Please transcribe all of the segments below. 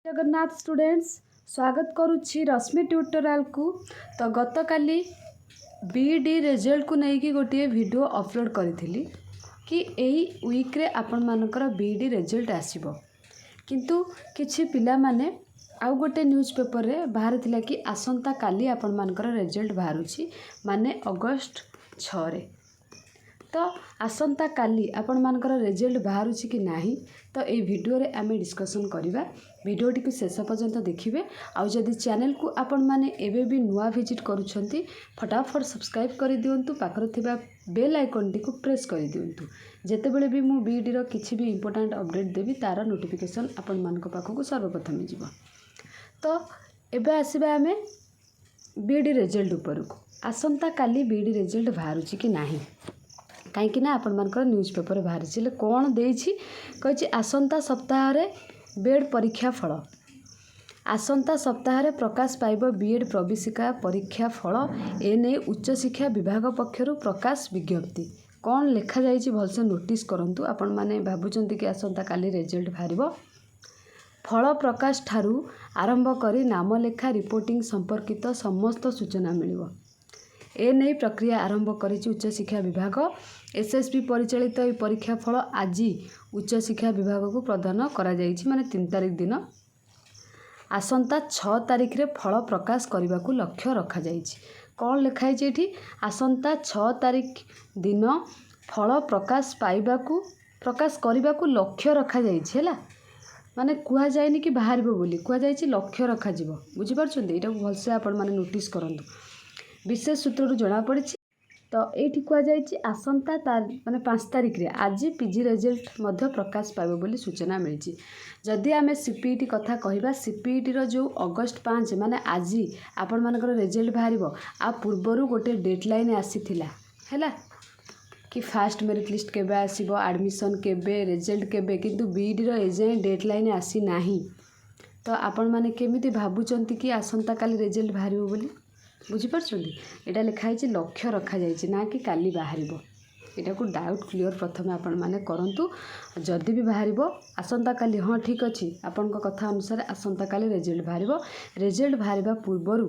Jagannath students स्वागत करुच्ची रश्मि tutorial को। तो गत काली बीडी रिजल्ट को लेकिन गोटे वीडियो अपलोड करी कि यही वीक्रे आपण मानकर बीडी रिजल्ट आसीबो, किंतु किछि पिला माने आउ गोटे न्यूज पेपर रे बाहर थिला कि आसंता काली आपण मानकर रिजल्ट बाहरुछि माने अगस्त 6 रे। तो आसंता काली आपण मानकर रिजल्ट बाहरुछि कि नाही तो ये वीडियो रे आमे डिस्कशन करिबा। वीडियोटी को शेष पर्यंत देखिए। आउ जदि चैनल को आपण माने एबे भी नुआ विजिट करूछंती फटाफट सब्सक्राइब कर दियंतु, पाखर थिबा बेल आइकन टी को प्रेस कर दियंतु। जेतेबेले भी मु बीडी रो किछि भी इंपोर्टेंट अपडेट देबी तार नोटिफिकेशन आपण मानक पाखक सर्वप्रथम जीव। तो एबे आसीबा आमे बीडी रिजल्ट ऊपर को। आसंता काली बीडी रिजल्ट बाहरुछि कि नाही कहीं आपण मानकर न्यूज पेपर बाहरी कौन देछि कहि आसंता सप्ताह रे बेड परीक्षा फल। आसंता सप्ताह रे प्रकाश पाइब बीएड प्रवेशिका परीक्षा फल। एने उच्च शिक्षा विभाग पक्षरु प्रकाश विज्ञप्ति कौन लिखा जाइछि भलसे नोटिस करंतु। आपण माने भाबुचंती कि आसंता काली रिजल्ट बाहरिबो। फल प्रकाश ठारू आरंभ करी नाम लेखा रिपोर्टिंग संपर्कित समस्त सूचना मिलिबो। एने प्रक्रिया आरंभ करिछि उच्च शिक्षा विभाग। एसएसबी परिचालित तो परीक्षा फल आज उच्च शिक्षा विभाग को प्रदान करा जाइछि माने 3 तारिख दिन। आसंता 6 तारिख रे फल प्रकाश करने को लक्ष्य रखा जाइछि। कौन लिखाई एठी आसंता 6 तारिख दिन फल प्रकाश करने को लक्ष्य रखा जाइछि हैला। माने कुआ जायनि कि बाहरिबो बोली कुआ जाइछि लक्ष्य रखा जिवो। बुझि पारछन्ती एटा भलसे आपण माने नोटिस करंतु। विशेष सूत्रु जना पड़ी तो ये कहुई आसंता माने 5 तारिख रे आज पीजी रिजल्ट मध्य प्रकाश पाइब बोली सूचना मिली। जदि आमे सीपीईटी कथा कहबा सीपीईटी रो जो अगस्त 5 माने आज आपण मानकर रिजल्ट बाहरिबो आ पूर्वरु गोटे डेडलाइन आसीथिला हैला कि फास्ट मेरिट लिस्ट केबे आसीबो, एडमिशन केबे, रिजल्ट केबे, किंतु बीडी रो एजे डेडलाइन आसी नाही। तो आपण माने केमिति भाबुचंती कि आसंता काली रिजल्ट बाहरिबो बोली बुझीपार्छन्ती। एटा लिखाई लक्ष्य रखा जाइछि ना कि काली बाहरिबो। एटा को डाउट क्लियर प्रथमे आपण माने करंतु। जदि भी बाहरिबो आसंता काली हाँ ठीक अछि आपण को कथा अनुसार आसंता काली रिजल्ट बाहरिबो। रिजल्ट बाहरिबा पूर्वरु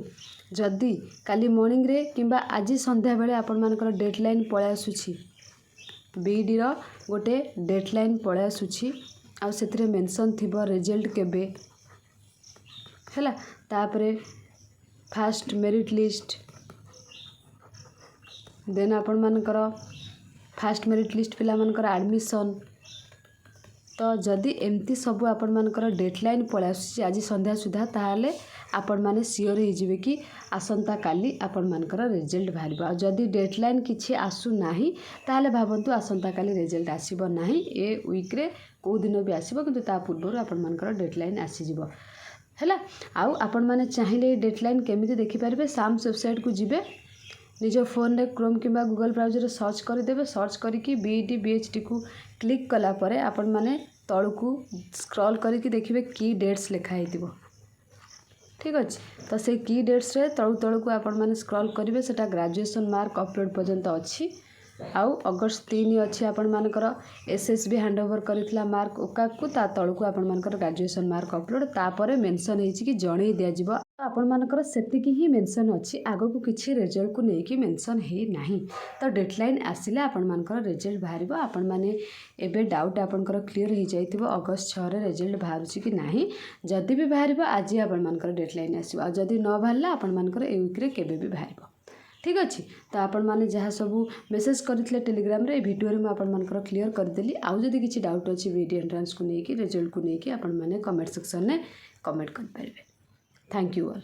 जदि काली मॉर्निंग रे किंबा आज संध्या बेले आपण मानकर डेडलाइन पळे आसुछि बीडी रो गोटे डेडलाइन पळे आसुछि आ सेथिरे मेंशन थिबो रिजल्ट केबे हैला। तापरे फास्ट मेरिट लिस्ट देन आपण मानकर फास्ट मेरिट लिस्ट पिला मानकर एडमिशन। तो जदि एमती सब आपण मानकर डेडलाइन पळे आसी आज संध्या सुधा ताहाले आपण माने सियोर हो जिवे कि आसंता काली आपण मानकर रिजल्ट बाहरिबो। जदि डेडलाइन किछि आसु नाही ताहाले भाबंतु आसंता काली रिजल्ट आसीबो नाही। ए वीक रे को दिन भी आसीबो किंतु ता पूर्वरु आपण मानकर डेडलाइन आसी जिवो हैला। आउ आपण माने चाहिले डेडलाइन केमिति देखि पारबे साम्स वेबसाइट को जिबे निज फोन रे क्रोम किंबा गूगल ब्राउजर सर्च कर देबे। सर्च करिकि बीडी बीएचडी को क्लिक कला परे आपण माने तळकू स्क्रॉल करिकि देखिबे की डेट्स लिखा हेतिबो ठीक अछि। तो से की डेट्स रे तळकू आपण माने स्क्रॉल करिवे सेटा ग्रेजुएशन मार्क अपलोड पर्यंत अछि। आउ अगस्त 3 अच्छी आपण मानकर एसएसबी हैंडओवर करथिला मार्क ओका को ता तळकू आपण मानकर ग्रेजुएशन मार्क अपलोड तापरे मेंशन हेछि कि जणे दिया जिवो। आपण मानकर सेतिकी ही मेंशन अछि आगो को किछि रिजल्ट को नेकी मेंशन हे नाही। तो डेडलाइन आसिले आपण मानकर रिजल्ट बाहरिबो। आपण माने एबे डाउट आपनकर क्लियर हो जाइतिबो अगस्त 6 रे रिजल्ट बाहरुछि कि नाही। जदि भी बाहरिबो आज आपण मानकर डेडलाइन आसीबो। आ जदि न बाहरला आपण मानकर ए वीक रे केबे भी बाहरिबो ठीक अच्छे। तो आपण माने जहाँ सब मेसेज करथिले टेलीग्राम रे वीडियो रे आपण मानकर क्लियर कर देली। आउ जदि किछि डाउट अछि बीडी एंट्रेंस को नेकी रिजल्ट को नेकी आपण माने कमेंट सेक्शन में कमेंट कर पारिबे। Thank you all.